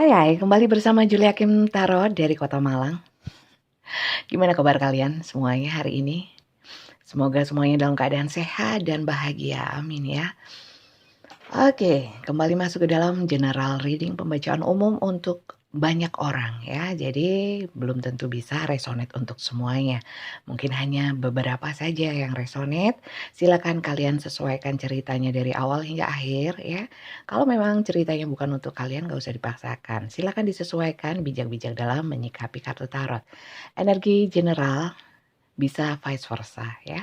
Hai, kembali bersama Julia Kim Tarot dari Kota Malang. Gimana kabar kalian semuanya hari ini? Semoga semuanya dalam keadaan sehat dan bahagia, amin ya. Oke, kembali masuk ke dalam general reading pembacaan umum untuk banyak orang ya. Jadi belum tentu bisa resonate untuk semuanya. Mungkin hanya beberapa saja yang resonate. Silakan kalian sesuaikan ceritanya dari awal hingga akhir ya. Kalau memang ceritanya bukan untuk kalian, gak usah dipaksakan. Silakan disesuaikan bijak-bijak dalam menyikapi kartu tarot. Energi general bisa vice versa ya.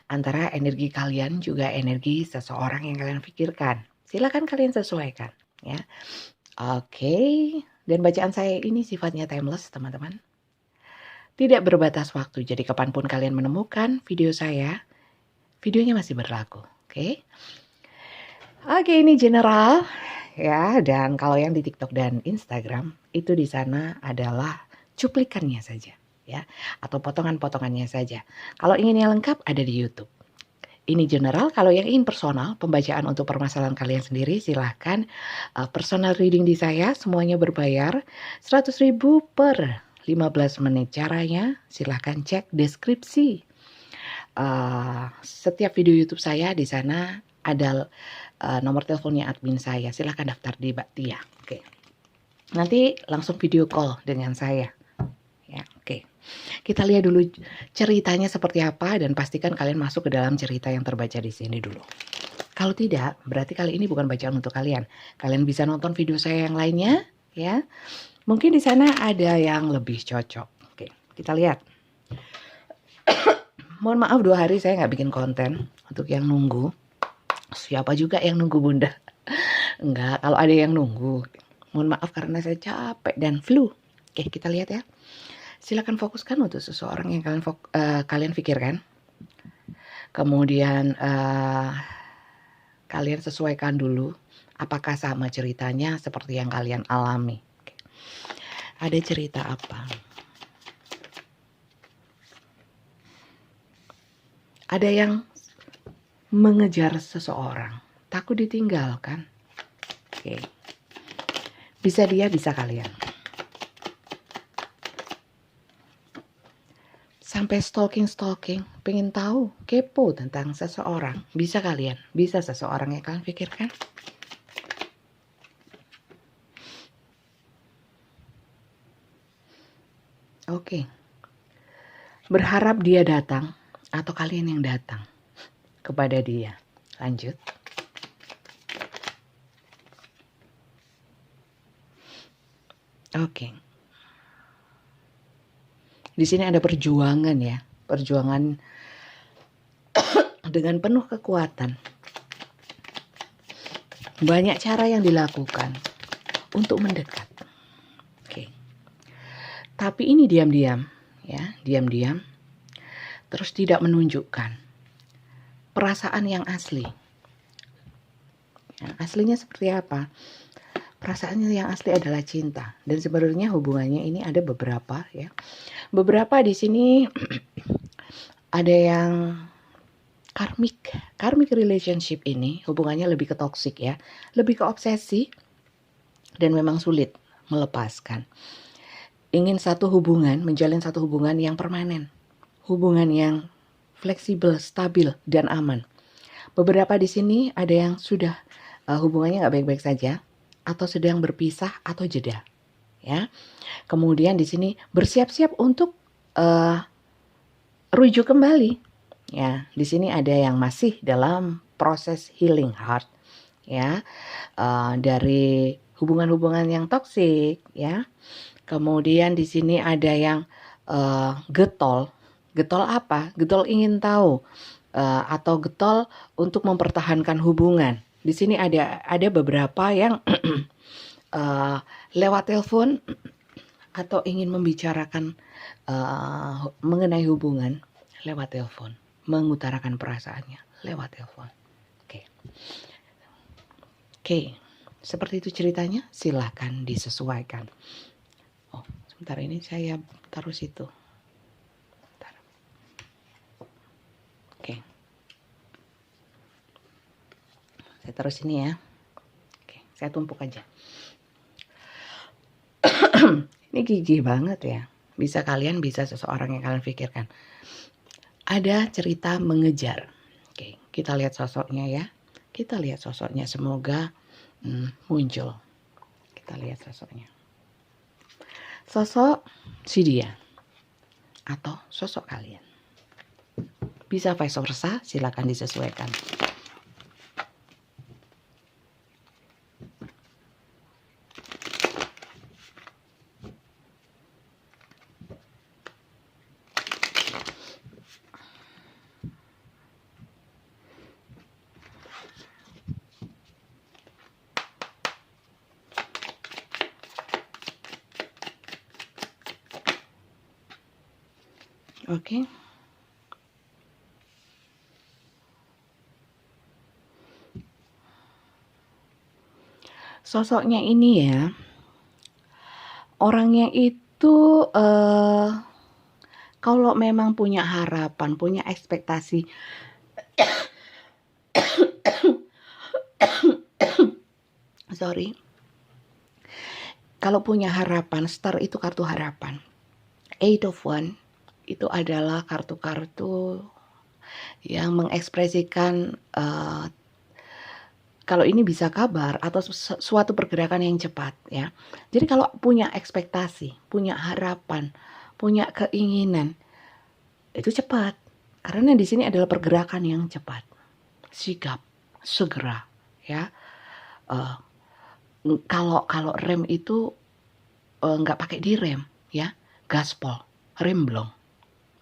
Antara energi kalian juga energi seseorang yang kalian pikirkan. Silakan kalian sesuaikan ya. Oke, dan bacaan saya ini sifatnya timeless teman-teman. Tidak berbatas waktu, jadi kapanpun kalian menemukan video saya, videonya masih berlaku. Oke, ini general ya, dan kalau yang di TikTok dan Instagram itu di sana adalah cuplikannya saja ya, atau potongan-potongannya saja. Kalau ingin yang lengkap ada di YouTube. Ini general, kalau yang ingin personal, pembacaan untuk permasalahan kalian sendiri silahkan personal reading di saya, semuanya berbayar 100.000 per 15 menit. Caranya silahkan cek deskripsi. Setiap video YouTube saya di sana ada nomor teleponnya admin saya, silahkan daftar di Mbak Tia. Oke. Nanti langsung video call dengan saya. Ya, oke. Kita lihat dulu ceritanya seperti apa dan pastikan kalian masuk ke dalam cerita yang terbaca di sini dulu. Kalau tidak, berarti kali ini bukan bacaan untuk kalian. Kalian bisa nonton video saya yang lainnya, ya. Mungkin di sana ada yang lebih cocok. Oke, kita lihat. Mohon maaf 2 hari saya nggak bikin konten untuk yang nunggu. Siapa juga yang nunggu Bunda? Enggak, kalau ada yang nunggu. Mohon maaf karena saya capek dan flu. Oke, kita lihat ya. Silakan fokuskan untuk seseorang yang kalian pikirkan. Kemudian kalian sesuaikan dulu apakah sama ceritanya seperti yang kalian alami. Oke. Ada cerita apa? Ada yang mengejar seseorang, takut ditinggalkan. Oke. Bisa dia, bisa kalian. Sampai stalking, pengen tahu, kepo tentang seseorang. Bisa kalian, bisa seseorang yang kalian pikirkan. Oke. Berharap dia datang atau kalian yang datang kepada dia. Lanjut. Oke. Di sini ada perjuangan ya, perjuangan dengan penuh kekuatan. Banyak cara yang dilakukan untuk mendekat. Oke. Tapi ini diam-diam ya, diam-diam. Terus tidak menunjukkan perasaan yang asli. Ya, aslinya seperti apa? Perasaannya yang asli adalah cinta. Dan sebenarnya hubungannya ini ada beberapa ya. Beberapa di sini ada yang karmic relationship ini hubungannya lebih ke toksik ya, lebih ke obsesi dan memang sulit melepaskan. Ingin menjalin satu hubungan yang permanen, hubungan yang fleksibel, stabil dan aman. Beberapa di sini ada yang sudah hubungannya nggak baik-baik saja atau sedang berpisah atau jeda, ya. Kemudian di sini bersiap-siap untuk rujuk kembali. Ya, di sini ada yang masih dalam proses healing heart, ya, dari hubungan-hubungan yang toksik, ya. Kemudian di sini ada yang getol apa? Getol ingin tahu atau getol untuk mempertahankan hubungan. Di sini ada beberapa yang lewat telepon atau ingin membicarakan mengenai hubungan lewat telepon, mengutarakan perasaannya lewat telepon. Oke, seperti itu ceritanya. Silahkan disesuaikan. Oh, sebentar ini saya taruh situ. Bentar. Oke, saya taruh sini ya. Oke, saya tumpuk aja. Ini gigih banget ya. Bisa seseorang yang kalian pikirkan. Ada cerita mengejar. Oke, kita lihat sosoknya ya. Kita lihat sosoknya, semoga muncul. Kita lihat sosoknya. Sosok si dia atau sosok kalian. Bisa vice versa, silakan disesuaikan. Oke. Sosoknya ini ya, orangnya itu kalau memang punya harapan, punya ekspektasi, sorry, kalau punya harapan, star itu kartu harapan. Eight of Wands itu adalah kartu-kartu yang mengekspresikan kalau ini bisa kabar atau suatu pergerakan yang cepat ya. Jadi kalau punya ekspektasi, punya harapan, punya keinginan, itu cepat. Karena di sini adalah pergerakan yang cepat, sigap, segera ya. Kalau rem itu nggak pakai direm ya, gaspol, rem blong.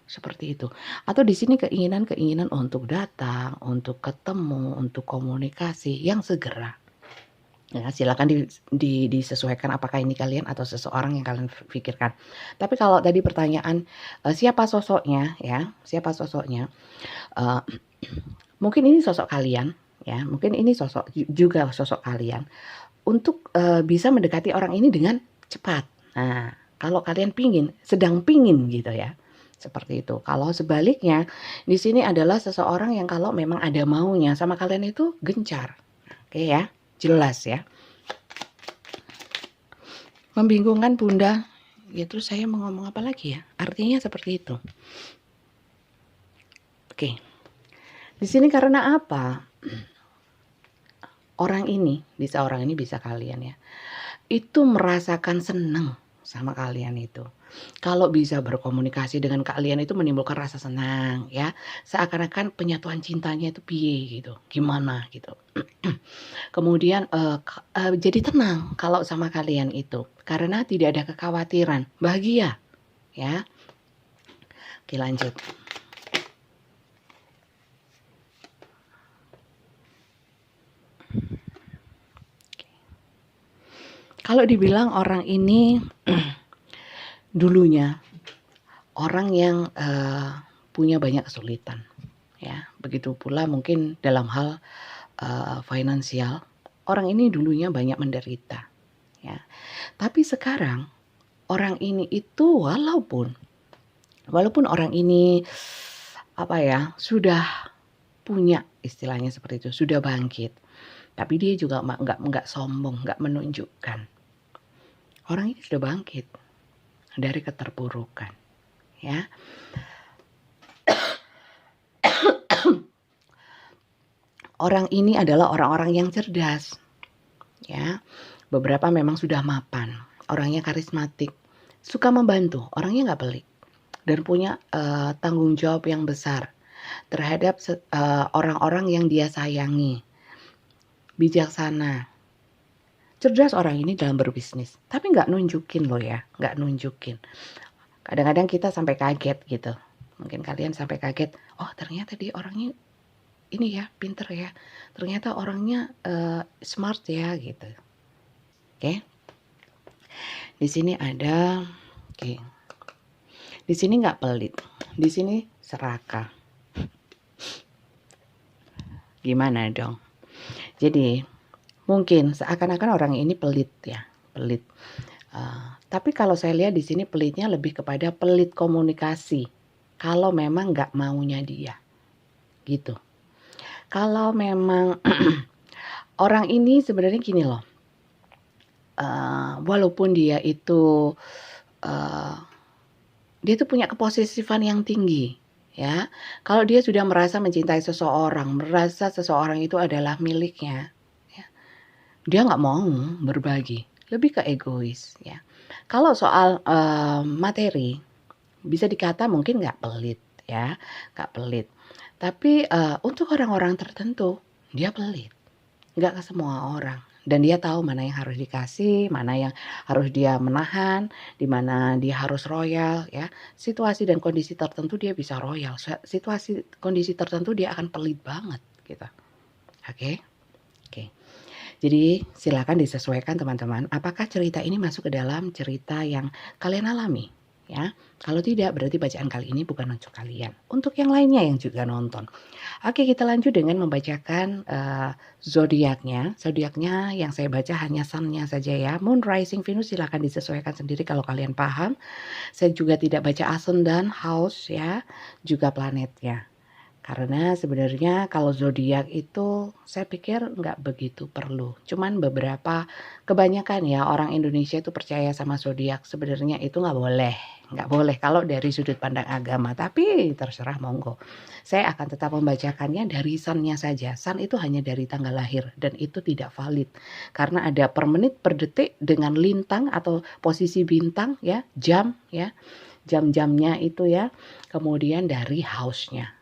Seperti itu. Atau di sini keinginan untuk datang, untuk ketemu, untuk komunikasi yang segera. Ya, silakan disesuaikan apakah ini kalian atau seseorang yang kalian pikirkan. Tapi kalau tadi pertanyaan siapa sosoknya ya, siapa sosoknya? Mungkin ini sosok kalian ya, mungkin ini juga sosok kalian untuk bisa mendekati orang ini dengan cepat. Nah, kalau kalian sedang pingin gitu ya. Seperti itu. Kalau sebaliknya, di sini adalah seseorang yang kalau memang ada maunya sama kalian itu gencar. Oke ya, jelas ya. Membingungkan Bunda. Ya terus saya mau ngomong apa lagi ya? Artinya seperti itu. Oke. Di sini karena apa? Orang ini bisa kalian ya. Itu merasakan senang sama kalian itu. Kalau bisa berkomunikasi dengan kalian itu menimbulkan rasa senang ya. Seakan-akan penyatuan cintanya itu piye gitu. Gimana gitu. Kemudian jadi tenang kalau sama kalian itu. Karena tidak ada kekhawatiran. Bahagia ya. Oke lanjut. Kalau dibilang orang ini dulunya orang yang punya banyak kesulitan ya, begitu pula mungkin dalam hal finansial, orang ini dulunya banyak menderita ya, tapi sekarang orang ini itu walaupun orang ini apa ya, sudah punya istilahnya seperti itu, sudah bangkit, tapi dia juga nggak sombong, nggak menunjukkan orang ini sudah bangkit dari keterpurukan ya. Orang ini adalah orang-orang yang cerdas ya. Beberapa memang sudah mapan, orangnya karismatik, suka membantu, orangnya nggak pelit dan punya tanggung jawab yang besar terhadap orang-orang yang dia sayangi. Bijaksana, cerdas orang ini dalam berbisnis, tapi nggak nunjukin loh ya, nggak nunjukin. Kadang-kadang kita sampai kaget gitu. Mungkin kalian sampai kaget, oh ternyata dia orangnya ini ya, pinter ya. Ternyata orangnya smart ya gitu. Oke. Di sini ada, oke. Di sini nggak pelit. Di sini serakah. Gimana dong? Jadi mungkin seakan-akan orang ini pelit ya, pelit. Tapi kalau saya lihat di sini pelitnya lebih kepada pelit komunikasi. Kalau memang nggak maunya dia, gitu. Kalau memang orang ini sebenarnya gini loh, walaupun dia itu punya keposesifan yang tinggi, ya. Kalau dia sudah merasa mencintai seseorang, merasa seseorang itu adalah miliknya, ya, dia nggak mau berbagi, lebih ke egois, ya. Kalau soal materi, bisa dikata mungkin nggak pelit, ya, nggak pelit. Tapi untuk orang-orang tertentu dia pelit, nggak ke semua orang. Dan dia tahu mana yang harus dikasih, mana yang harus dia menahan, di mana dia harus royal, ya. Situasi dan kondisi tertentu dia bisa royal, situasi kondisi tertentu dia akan pelit banget gitu. Oke. Jadi silakan disesuaikan teman-teman, apakah cerita ini masuk ke dalam cerita yang kalian alami, ya. Kalau tidak, berarti bacaan kali ini bukan untuk kalian. Untuk yang lainnya yang juga nonton. Oke, kita lanjut dengan membacakan zodiaknya. Zodiaknya yang saya baca hanya sun-nya saja ya. Moon, rising, Venus silakan disesuaikan sendiri kalau kalian paham. Saya juga tidak baca ascendant, house ya, juga planetnya. Karena sebenarnya kalau zodiak itu saya pikir nggak begitu perlu. Cuman kebanyakan ya orang Indonesia itu percaya sama zodiak. Sebenarnya itu nggak boleh kalau dari sudut pandang agama. Tapi terserah monggo. Saya akan tetap membacakannya dari sun-nya saja. Sun itu hanya dari tanggal lahir dan itu tidak valid. Karena ada per menit, per detik dengan lintang atau posisi bintang ya, jam ya. Jam-jamnya itu ya. Kemudian dari house-nya.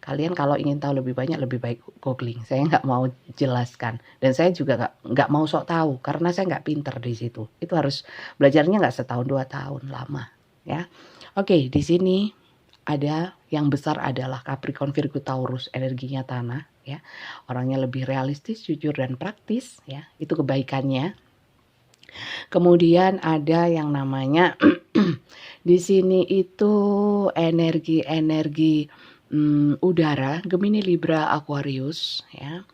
Kalian kalau ingin tahu lebih banyak, lebih baik googling. Saya nggak mau jelaskan. Dan saya juga nggak mau sok tahu. Karena saya nggak pinter di situ. Itu harus belajarnya nggak setahun 2 tahun, lama. Ya. Oke, di sini ada yang besar adalah Capricorn, Virgo, Taurus, energinya tanah. Ya. Orangnya lebih realistis, jujur, dan praktis. Ya. Itu kebaikannya. Kemudian ada yang namanya di sini itu energi udara, Gemini, Libra, Aquarius ya.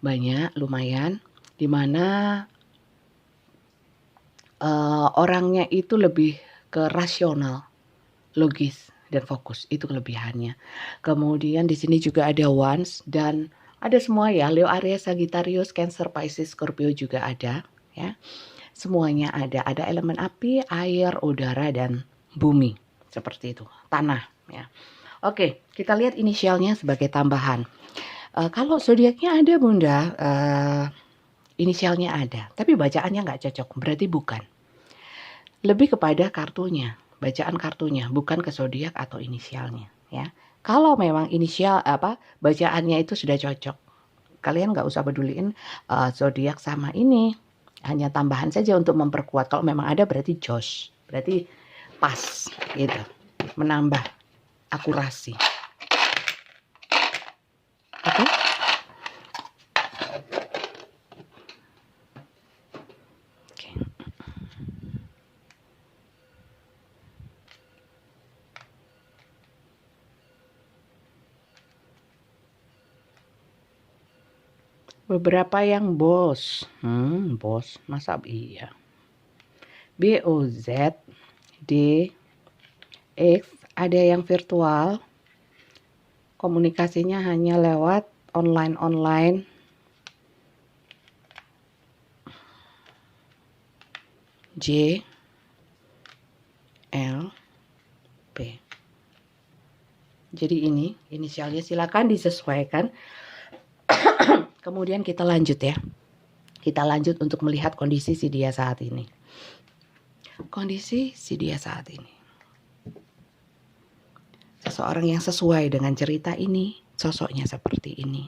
Banyak, lumayan, dimana orangnya itu lebih ke rasional, logis dan fokus, itu kelebihannya. Kemudian di sini juga ada Wands dan ada semua ya, Leo, Aries, Sagittarius, Cancer, Pisces, Scorpio juga ada ya. Semuanya ada elemen api, air, udara dan bumi. Seperti itu, tanah ya. Oke, kita lihat inisialnya sebagai tambahan. Kalau zodiaknya ada Bunda, inisialnya ada, tapi bacaannya nggak cocok, berarti bukan. Lebih kepada kartunya, bacaan kartunya, bukan ke zodiak atau inisialnya. Ya, kalau memang inisial bacaannya itu sudah cocok, kalian nggak usah peduliin zodiak sama ini, hanya tambahan saja untuk memperkuat. Kalau memang ada berarti jos, berarti pas gitu, menambah akurasi. Oke. Beberapa yang bos, bos, masa iya. BOZ, D, X, ada yang virtual, komunikasinya hanya lewat online. J, L, P. Jadi ini inisialnya silakan disesuaikan. Kemudian kita lanjut ya. Kita lanjut untuk melihat kondisi si dia saat ini. Kondisi si dia saat ini. Seseorang yang sesuai dengan cerita ini, sosoknya seperti ini.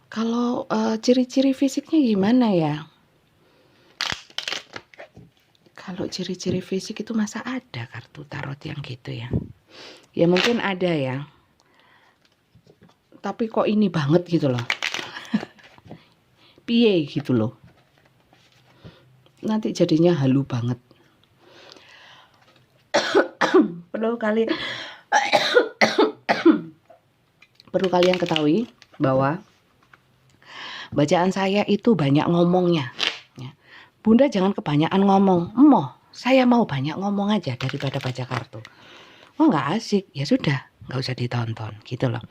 Kalau ciri-ciri fisiknya gimana ya? Kalau ciri-ciri fisik itu masa ada kartu tarot yang gitu ya? Ya mungkin ada ya. Tapi kok ini banget gitu loh. Piye gitu loh. Nanti jadinya halu banget. Perlu kalian ketahui bahwa bacaan saya itu banyak ngomongnya ya. Bunda jangan kebanyakan ngomong. Saya mau banyak ngomong aja daripada baca kartu. Nggak asik, ya sudah, nggak usah ditonton gitu loh.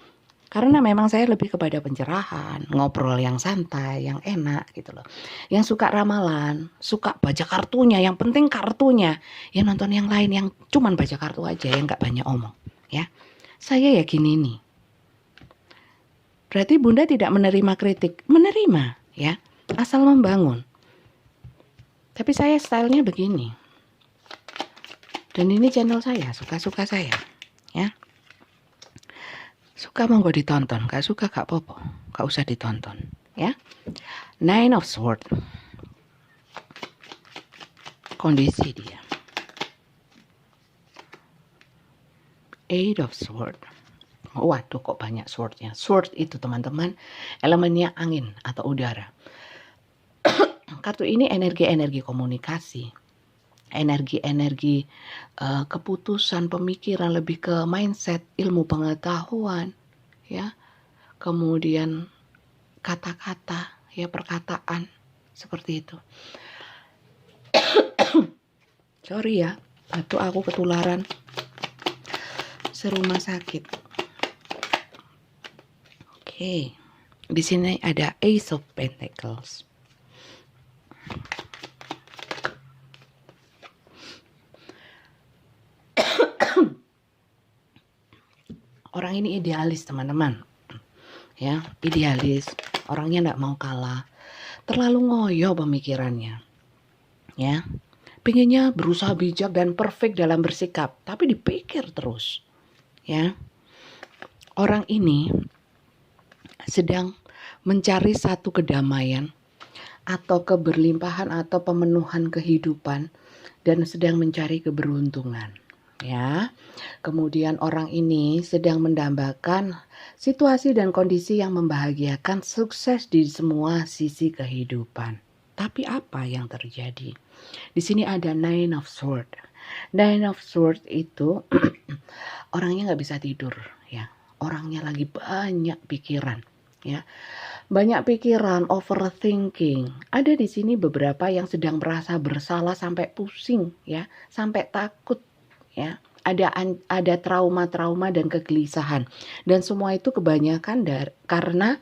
Karena memang saya lebih kepada pencerahan, ngobrol yang santai, yang enak gitu loh. Yang suka ramalan, suka baca kartunya, yang penting kartunya. Yang nonton yang lain yang cuman baca kartu aja, yang nggak banyak omong, ya. Saya ya gini nih. Berarti Bunda tidak menerima kritik, menerima, ya, asal membangun. Tapi saya stylenya begini. Dan ini channel saya, suka-suka saya, ya. Suka monggo ditonton, gak suka gak apa-apa, gak usah ditonton, ya. Nine of Swords. Kondisi dia. Eight of Swords. Waduh, kok banyak swordnya. Sword itu teman-teman, elemennya angin atau udara. Kartu ini energi-energi komunikasi, energi-energi keputusan, pemikiran, lebih ke mindset, ilmu pengetahuan, ya. Kemudian kata-kata, ya, perkataan, seperti itu. Sorry ya, batuk aku ketularan serumah sakit. Oke. Di sini ada Ace of Pentacles. Orang ini idealis teman-teman, ya, idealis, orangnya nggak mau kalah, terlalu ngoyo pemikirannya, ya, pinginnya berusaha bijak dan perfect dalam bersikap, tapi dipikir terus, ya. Orang ini sedang mencari satu kedamaian atau keberlimpahan atau pemenuhan kehidupan dan sedang mencari keberuntungan, ya. Kemudian orang ini sedang mendambakan situasi dan kondisi yang membahagiakan, sukses di semua sisi kehidupan. Tapi apa yang terjadi? Di sini ada Nine of Swords. Nine of Swords itu orangnya nggak bisa tidur, ya. Orangnya lagi banyak pikiran, ya. Banyak pikiran, overthinking. Ada di sini beberapa yang sedang merasa bersalah sampai pusing, ya, sampai takut, ya. Ada trauma-trauma dan kegelisahan. Dan semua itu kebanyakan karena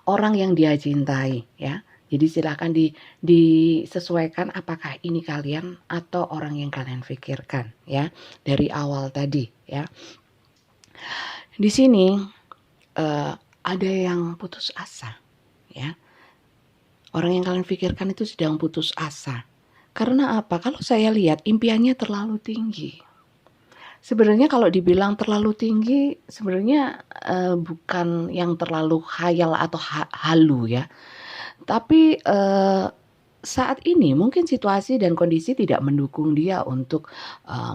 orang yang dia cintai, ya. Jadi silakan disesuaikan apakah ini kalian atau orang yang kalian pikirkan, ya, dari awal tadi, ya. Di sini ada yang putus asa, ya. Orang yang kalian pikirkan itu sedang putus asa. Karena apa? Kalau saya lihat impiannya terlalu tinggi. Sebenarnya kalau dibilang terlalu tinggi, sebenarnya bukan yang terlalu khayal atau halu, ya. Tapi saat ini mungkin situasi dan kondisi tidak mendukung dia untuk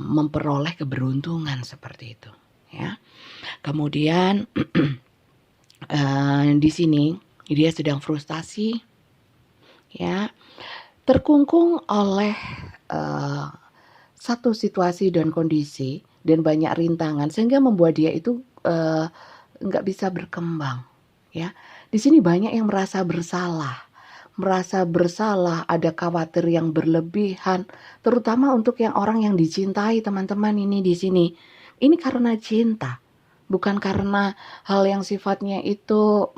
memperoleh keberuntungan seperti itu, ya. Kemudian di sini dia sedang frustasi, ya, terkungkung oleh satu situasi dan kondisi dan banyak rintangan sehingga membuat dia itu nggak bisa berkembang, ya. Di sini banyak yang merasa bersalah, ada khawatir yang berlebihan, terutama untuk yang orang yang dicintai, teman-teman. Ini di sini, ini karena cinta, bukan karena hal yang sifatnya itu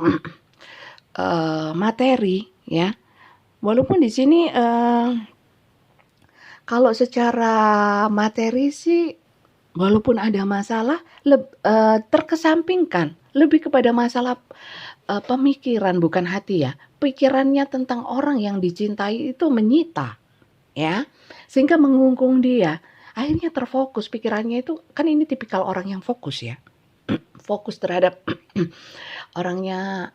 materi, ya. Walaupun di sini kalau secara materi sih, walaupun ada masalah, terkesampingkan, lebih kepada masalah pemikiran, bukan hati, ya. Pikirannya tentang orang yang dicintai itu menyita, ya, sehingga mengungkung dia. Akhirnya terfokus pikirannya itu, kan ini tipikal orang yang fokus, ya. Fokus terhadap orangnya,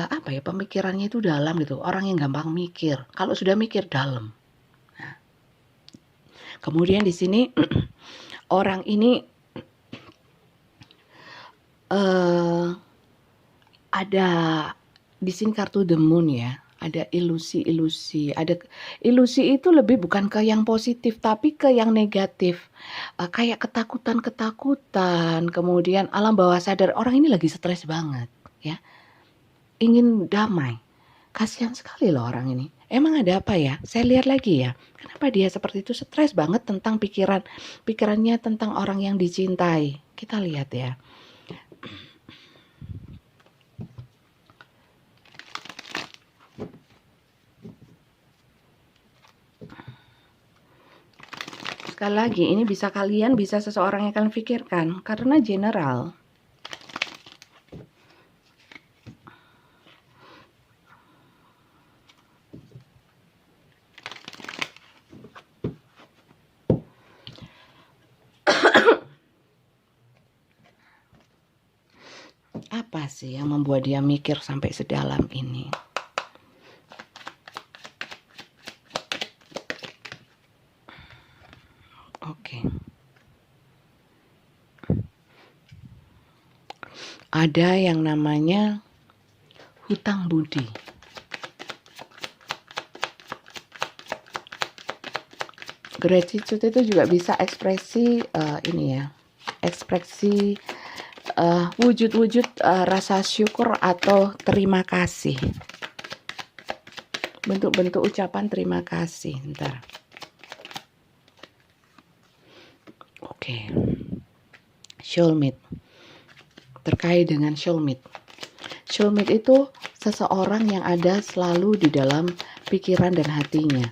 apa ya, pemikirannya itu dalam gitu. Orang yang gampang mikir. Kalau sudah mikir dalam. Nah, kemudian di sini orang ini ada di sini kartu The Moon, ya. Ada ilusi-ilusi, ada ilusi itu lebih bukan ke yang positif tapi ke yang negatif, kayak ketakutan, kemudian alam bawah sadar orang ini lagi stres banget, ya, ingin damai. Kasihan sekali loh orang ini. Emang ada apa ya? Saya lihat lagi ya, kenapa dia seperti itu, stres banget tentang pikirannya tentang orang yang dicintai. Kita lihat ya. Sekali lagi, ini bisa kalian, bisa seseorang yang kalian pikirkan, karena general. Apa sih yang membuat dia mikir sampai sedalam ini? Oke. Ada yang namanya hutang budi. Gratitude itu juga bisa ekspresi ini ya, ekspresi wujud-wujud rasa syukur atau terima kasih. Bentuk-bentuk ucapan terima kasih. Ntar. Oke. Soulmate. Terkait dengan soulmate. Soulmate itu seseorang yang ada selalu di dalam pikiran dan hatinya.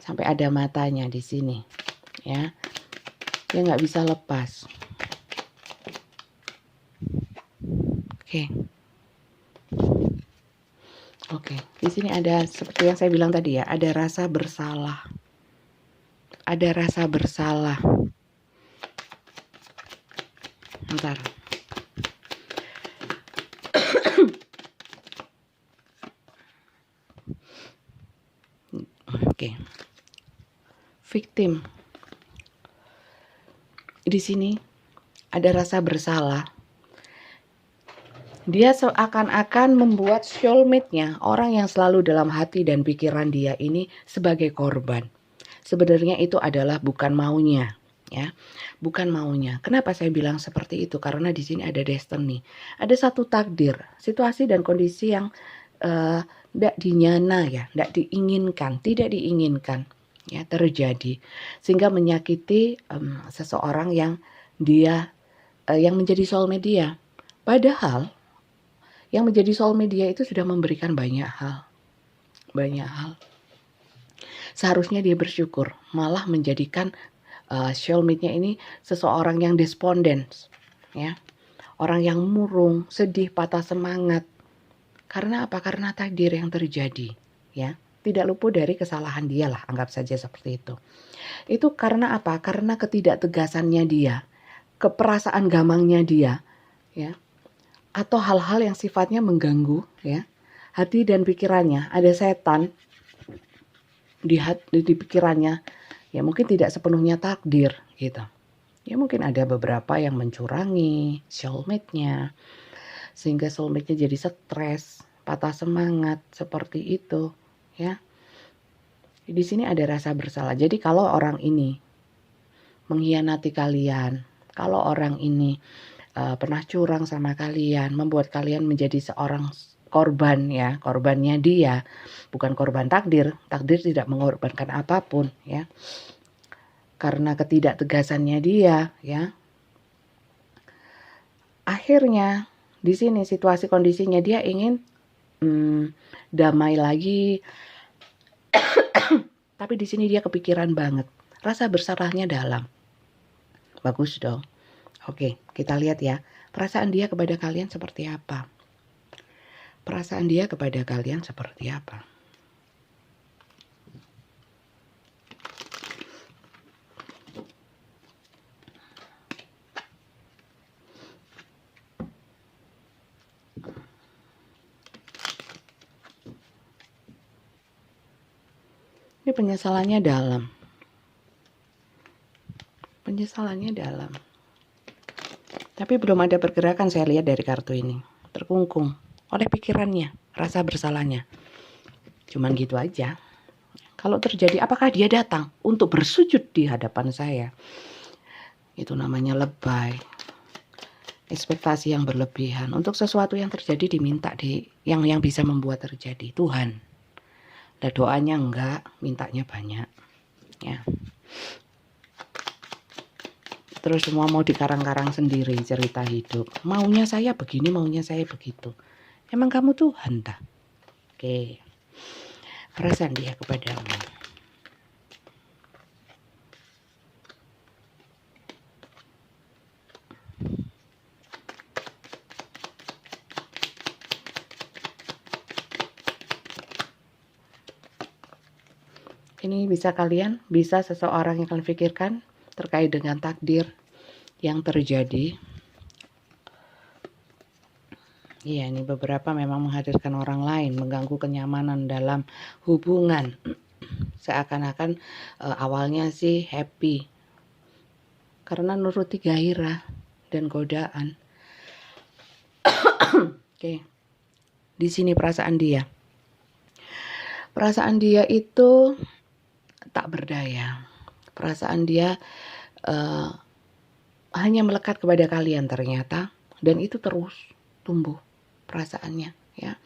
Sampai ada matanya di sini. Ya. Dia nggak bisa lepas. Oke. Oke, di sini ada seperti yang saya bilang tadi ya, ada rasa bersalah. Ada rasa bersalah. Bentar. Oke. Victim. Di sini ada rasa bersalah. Dia seakan-akan membuat soulmate-nya, orang yang selalu dalam hati dan pikiran dia ini, sebagai korban. Sebenarnya itu adalah bukan maunya, ya. Bukan maunya. Kenapa saya bilang seperti itu? Karena di sini ada destiny. Ada satu takdir, situasi dan kondisi yang tidak dinyana ya, tidak diinginkan, ya, terjadi. Sehingga menyakiti seseorang yang dia yang menjadi soulmate dia. Padahal yang menjadi soulmate dia itu sudah memberikan banyak hal. Seharusnya dia bersyukur, malah menjadikan soulmate-nya ini seseorang yang desponden, ya. Orang yang murung, sedih, patah semangat. Karena apa? Karena takdir yang terjadi, ya. Tidak luput dari kesalahan dia lah, anggap saja seperti itu. Itu karena apa? Karena ketidaktegasannya dia, keperasaan gamangnya dia, ya. Atau hal-hal yang sifatnya mengganggu, ya, hati dan pikirannya. Ada setan di pikirannya, ya mungkin tidak sepenuhnya takdir gitu. Ya mungkin ada beberapa yang mencurangi soulmate-nya, sehingga soulmate-nya jadi stres, patah semangat seperti itu, ya. Di sini ada rasa bersalah. Jadi kalau orang ini mengkhianati kalian, kalau orang ini pernah curang sama kalian, membuat kalian menjadi seorang korban, ya, korbannya dia, bukan korban takdir. Takdir tidak mengorbankan apapun, ya, karena ketidaktegasannya dia, ya. Akhirnya di sini situasi kondisinya dia ingin damai lagi, tapi di sini dia kepikiran banget, rasa bersalahnya dalam. Bagus dong. Oke, kita lihat ya, perasaan dia kepada kalian seperti apa. Perasaan dia kepada kalian seperti apa. Ini penyesalannya dalam. Penyesalannya dalam. Tapi belum ada pergerakan saya lihat dari kartu ini. Terkungkung oleh pikirannya, rasa bersalahnya. Cuman gitu aja. Kalau terjadi, apakah dia datang untuk bersujud di hadapan saya? Itu namanya lebay. Ekspektasi yang berlebihan. Untuk sesuatu yang terjadi diminta yang bisa membuat terjadi Tuhan. Dan doanya enggak, mintanya banyak. Ya. Terus semua mau dikarang-karang sendiri cerita hidup. Maunya saya begini, maunya saya begitu. Emang kamu Tuhan tak? Oke. Perasaan dia kepadamu. Ini bisa seseorang yang kalian pikirkan terkait dengan takdir yang terjadi. Iya, ini beberapa memang menghadirkan orang lain, mengganggu kenyamanan dalam hubungan. Seakan-akan awalnya sih happy karena nuruti gairah dan godaan. Oke. Di sini perasaan dia. Perasaan dia itu tak berdaya. Perasaan dia hanya melekat kepada kalian ternyata, dan itu terus tumbuh perasaannya, ya.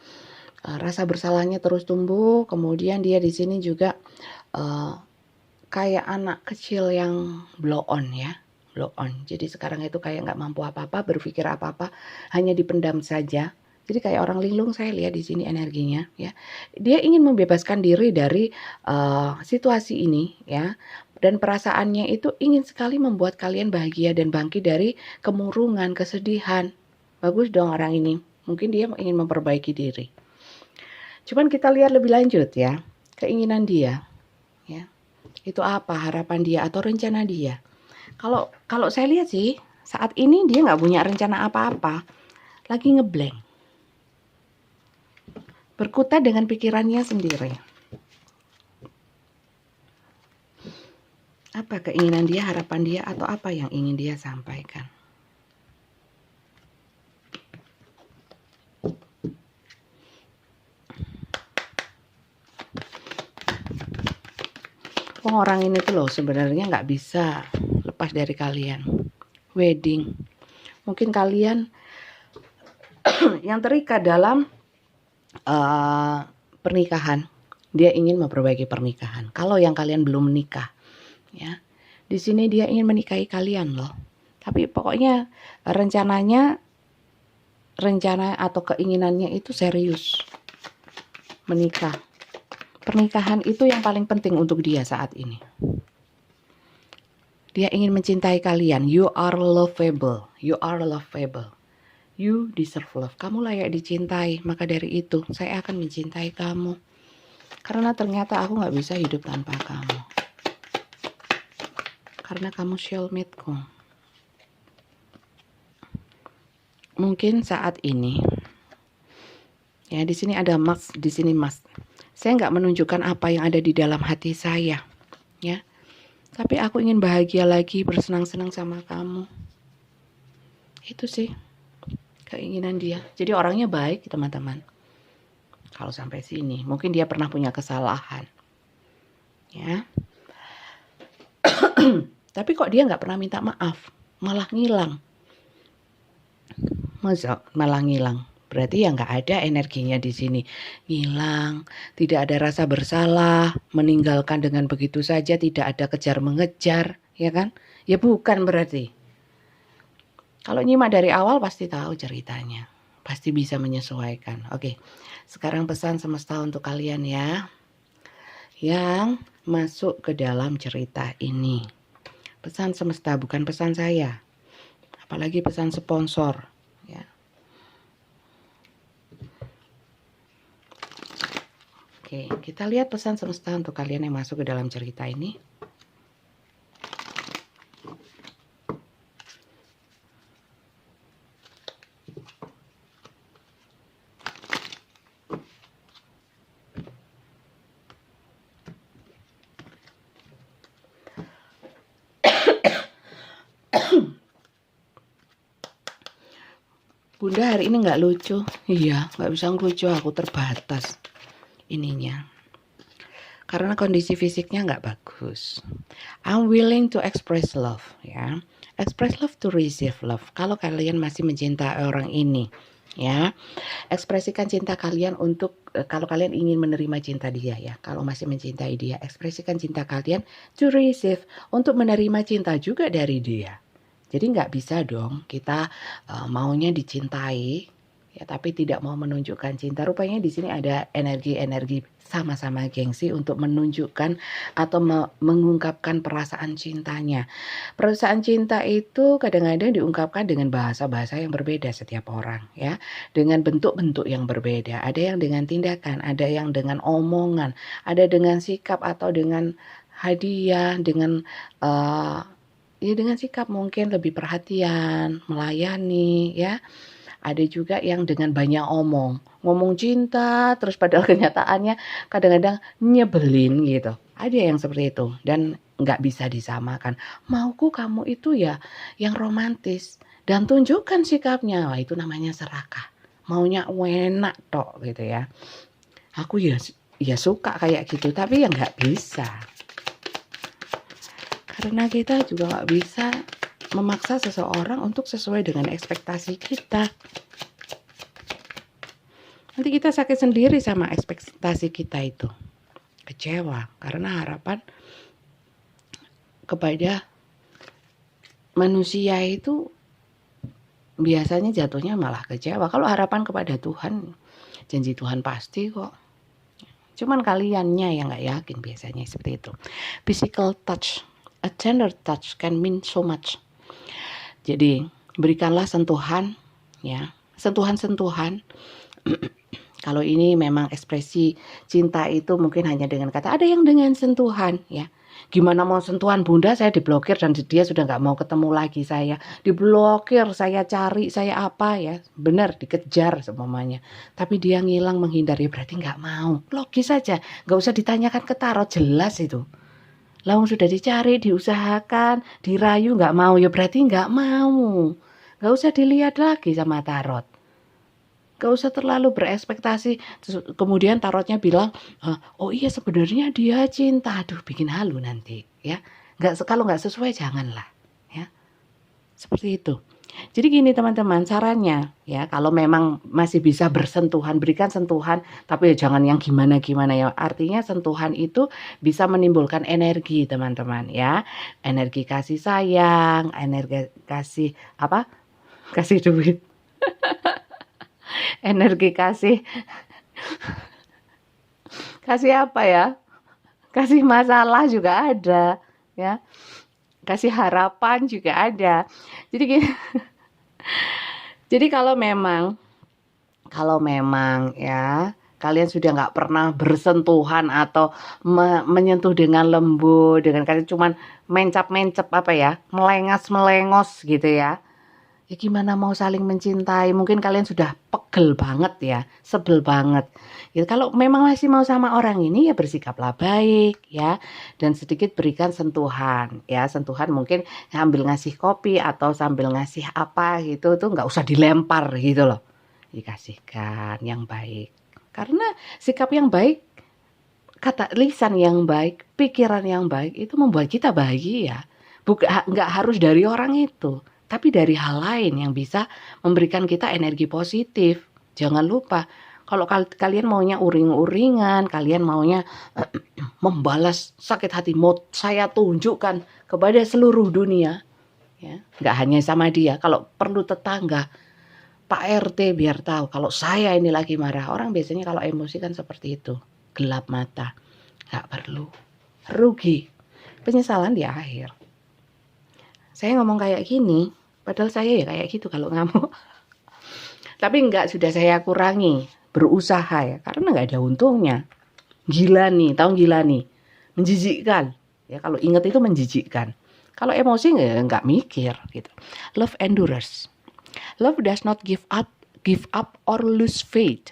Rasa bersalahnya terus tumbuh. Kemudian dia di sini juga kayak anak kecil yang blow on, ya, blow on. Jadi sekarang itu kayak nggak mampu apa-apa, berpikir apa-apa, hanya dipendam saja. Jadi kayak orang linglung, saya lihat di sini energinya, ya. Dia ingin membebaskan diri dari situasi ini, ya. Dan perasaannya itu ingin sekali membuat kalian bahagia dan bangkit dari kemurungan, kesedihan. Bagus dong orang ini. Mungkin dia ingin memperbaiki diri. Cuman kita lihat lebih lanjut, ya. Keinginan dia, ya. Itu apa harapan dia atau rencana dia? Kalau saya lihat sih, saat ini dia nggak punya rencana apa-apa. Lagi ngeblank. Berkutat dengan pikirannya sendiri. Apa keinginan dia, harapan dia, atau apa yang ingin dia sampaikan? Orang ini tuh loh sebenarnya nggak bisa lepas dari kalian. Wedding. Mungkin kalian yang terikat dalam pernikahan. Dia ingin memperbaiki pernikahan. Kalau yang kalian belum menikah, ya, di sini dia ingin menikahi kalian loh. Tapi pokoknya rencana atau keinginannya itu serius, menikah. Pernikahan itu yang paling penting untuk dia saat ini. Dia ingin mencintai kalian. You are lovable. You are lovable. You deserve love. Kamu layak dicintai. Maka dari itu saya akan mencintai kamu. Karena ternyata aku gak bisa hidup tanpa kamu. Karena kamu soulmate-ku. Mungkin saat ini, ya, di sini ada mas, di sini mas. Saya nggak menunjukkan apa yang ada di dalam hati saya, ya. Tapi aku ingin bahagia lagi, bersenang-senang sama kamu. Itu sih keinginan dia. Jadi orangnya baik, teman-teman. Kalau sampai sini, mungkin dia pernah punya kesalahan, ya. Tapi kok dia nggak pernah minta maaf, malah ngilang. Malah ngilang. Berarti ya nggak ada energinya di sini. Ngilang, tidak ada rasa bersalah, meninggalkan dengan begitu saja, tidak ada kejar mengejar, ya kan? Ya bukan berarti. Kalau nyimak dari awal pasti tahu ceritanya. Pasti bisa menyesuaikan. Oke, sekarang pesan semesta untuk kalian ya. Yang masuk ke dalam cerita ini. Pesan semesta, bukan pesan saya. Apalagi pesan sponsor. Ya. Oke, kita lihat pesan semesta untuk kalian yang masuk ke dalam cerita ini. Bunda hari ini nggak lucu. Iya, nggak bisa ngelucu, aku terbatas ininya. Karena kondisi fisiknya nggak bagus. I'm willing to express love, ya. Express love to receive love. Kalau kalian masih mencintai orang ini, ya, ekspresikan cinta kalian untuk kalau kalian ingin menerima cinta dia, ya. Kalau masih mencintai dia, ekspresikan cinta kalian to receive, untuk menerima cinta juga dari dia. Jadi nggak bisa dong kita maunya dicintai, ya, tapi tidak mau menunjukkan cinta. Rupanya di sini ada energi-energi sama-sama gengsi untuk menunjukkan atau mengungkapkan perasaan cintanya. Perasaan cinta itu kadang-kadang diungkapkan dengan bahasa-bahasa yang berbeda setiap orang, ya, dengan bentuk-bentuk yang berbeda. Ada yang dengan tindakan, ada yang dengan omongan, ada dengan sikap atau dengan hadiah, dengan ya dengan sikap mungkin lebih perhatian, melayani, ya. Ada juga yang dengan banyak ngomong cinta, terus padahal kenyataannya kadang-kadang nyebelin gitu. Ada yang seperti itu dan nggak bisa disamakan. Mauku kamu itu ya yang romantis dan tunjukkan sikapnya. Wah, itu namanya serakah. Maunya enak tok gitu ya. Aku ya suka kayak gitu, tapi ya nggak bisa. Karena kita juga nggak bisa memaksa seseorang untuk sesuai dengan ekspektasi kita. Nanti kita sakit sendiri sama ekspektasi kita itu. Kecewa karena harapan kepada manusia itu biasanya jatuhnya malah kecewa. Kalau harapan kepada Tuhan, janji Tuhan pasti kok. Cuman kaliannya yang nggak yakin biasanya seperti itu. Physical touch, a tender touch can mean so much. Jadi berikanlah sentuhan, ya, sentuhan-sentuhan. Kalau ini memang ekspresi cinta itu mungkin hanya dengan kata, ada yang dengan sentuhan, ya. Gimana mau sentuhan bunda, saya diblokir dan dia sudah nggak mau ketemu lagi saya. Diblokir, saya cari, saya apa ya. Benar, dikejar semuanya. Tapi dia ngilang menghindar, ya berarti nggak mau. Logis saja, nggak usah ditanyakan ke tarot, jelas itu. Lalu sudah dicari, diusahakan, dirayu nggak mau, ya berarti nggak mau. Nggak usah dilihat lagi sama tarot. Gak usah terlalu berekspektasi. Kemudian tarotnya bilang, oh iya sebenarnya dia cinta. Aduh, bikin halu nanti, ya. Kalau nggak sesuai janganlah, ya. Seperti itu. Jadi gini teman-teman, sarannya ya, kalau memang masih bisa bersentuhan, berikan sentuhan, tapi ya jangan yang gimana-gimana ya. Artinya sentuhan itu bisa menimbulkan energi teman-teman ya. Energi kasih sayang, energi kasih apa? Kasih duit. Energi kasih apa ya, kasih masalah juga ada ya, kasih harapan juga ada. Jadi gini, jadi kalau memang ya kalian sudah nggak pernah bersentuhan atau menyentuh dengan lembut, dengan kalian cuman mencap-mencap apa ya, melengos gitu ya. Ya gimana mau saling mencintai, mungkin kalian sudah pegel banget ya, sebel banget. Ya kalau memang masih mau sama orang ini ya bersikaplah baik ya, dan sedikit berikan sentuhan ya, sentuhan mungkin sambil ngasih kopi atau sambil ngasih apa gitu, tuh nggak usah dilempar gitu loh, dikasihkan yang baik. Karena sikap yang baik, kata lisan yang baik, pikiran yang baik itu membuat kita bahagia. Nggak harus dari orang itu, tapi dari hal lain yang bisa memberikan kita energi positif. Jangan lupa, kalau kalian maunya uring-uringan, kalian maunya membalas sakit hati, mau saya tunjukkan kepada seluruh dunia, ya, nggak hanya sama dia, kalau perlu tetangga, Pak RT biar tahu kalau saya ini lagi marah. Orang biasanya kalau emosi kan seperti itu, gelap mata, nggak perlu, rugi, penyesalan di akhir. Saya ngomong kayak gini, padahal saya ya kayak gitu kalau ngamuk. Tapi enggak, sudah saya kurangi, berusaha ya, karena nggak ada untungnya. Gila nih, tahu gila nih, menjijikkan. Ya kalau ingat itu menjijikkan. Kalau emosi nggak mikir gitu. Love endures. Love does not give up or lose faith.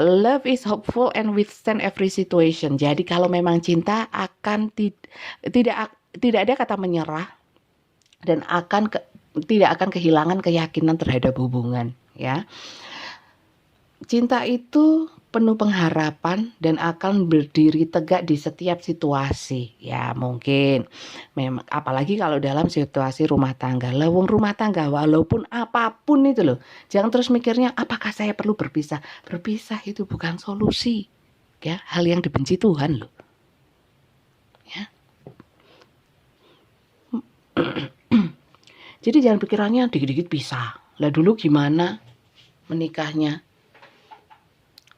Love is hopeful and withstand every situation. Jadi kalau memang cinta akan tidak ada kata menyerah dan tidak akan kehilangan keyakinan terhadap hubungan ya. Cinta itu penuh pengharapan dan akan berdiri tegak di setiap situasi. Ya mungkin memang apalagi kalau dalam situasi rumah tangga. Lawung rumah tangga walaupun apapun itu loh. Jangan terus mikirnya apakah saya perlu berpisah. Berpisah itu bukan solusi. Ya, hal yang dibenci Tuhan loh. Ya. Jadi jangan pikirannya dikit-dikit pisah. Lah dulu gimana? menikahnya.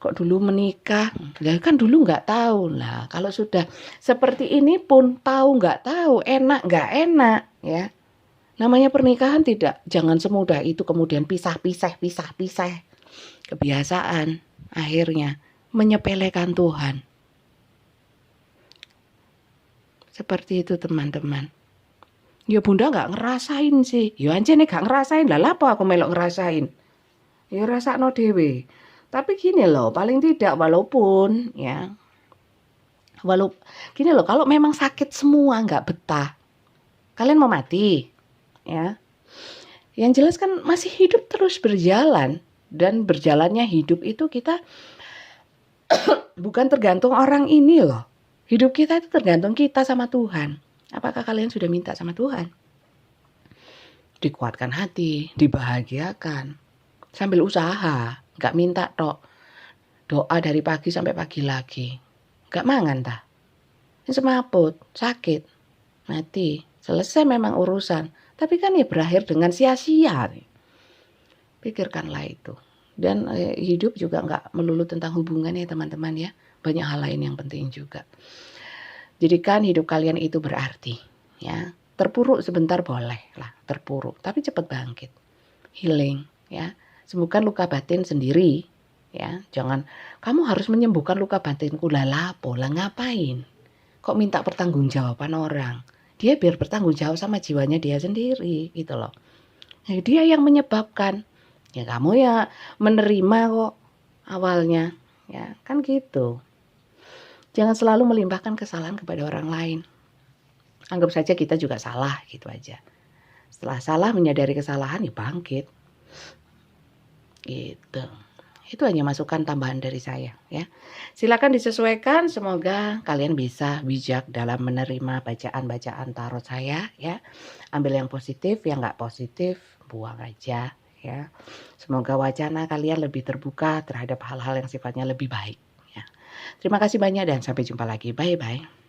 Kok dulu menikah? Ya kan dulu nggak tahu lah. Kalau sudah seperti ini pun tahu nggak tahu, enak nggak enak ya. Namanya pernikahan jangan semudah itu kemudian pisah-pisah. Kebiasaan akhirnya menyepelekan Tuhan. Seperti itu teman-teman. Ya bunda nggak ngerasain sih. Ya anjene gak ngerasain lah apa aku melok ngerasain. Ya rasakno dhewe. Tapi gini loh, paling tidak walaupun ya, gini loh, kalau memang sakit semua nggak betah, kalian mau mati, ya. Yang jelas kan masih hidup terus berjalan dan berjalannya hidup itu kita bukan tergantung orang ini loh. Hidup kita itu tergantung kita sama Tuhan. Apakah kalian sudah minta sama Tuhan? Dikuatkan hati, dibahagiakan, sambil usaha, nggak minta tok. Doa dari pagi sampai pagi lagi. Gak mangan tah. Ini semaput, sakit, mati. Selesai memang urusan. Tapi kan ya berakhir dengan sia-sia. Pikirkanlah itu. Dan hidup juga gak melulu tentang hubungan ya teman-teman ya. Banyak hal lain yang penting juga. Jadikan hidup kalian itu berarti. Ya. Terpuruk sebentar boleh lah. Terpuruk. Tapi cepat bangkit. Healing. Ya. Sembuhkan luka batin sendiri. Ya, jangan kamu harus menyembuhkan luka batinku lah ngapain? Kok minta pertanggungjawaban orang? Dia biar bertanggung jawab sama jiwanya dia sendiri gitu loh. Nah, dia yang menyebabkan. Ya kamu ya menerima kok awalnya. Ya, kan gitu. Jangan selalu melimpahkan kesalahan kepada orang lain. Anggap saja kita juga salah gitu aja. Setelah salah menyadari kesalahan ya bangkit. Gitu. Itu hanya masukan tambahan dari saya ya. Silakan disesuaikan, semoga kalian bisa bijak dalam menerima bacaan-bacaan tarot saya ya. Ambil yang positif, yang nggak positif buang aja ya. Semoga wacana kalian lebih terbuka terhadap hal-hal yang sifatnya lebih baik ya. Terima kasih banyak dan sampai jumpa lagi. Bye bye.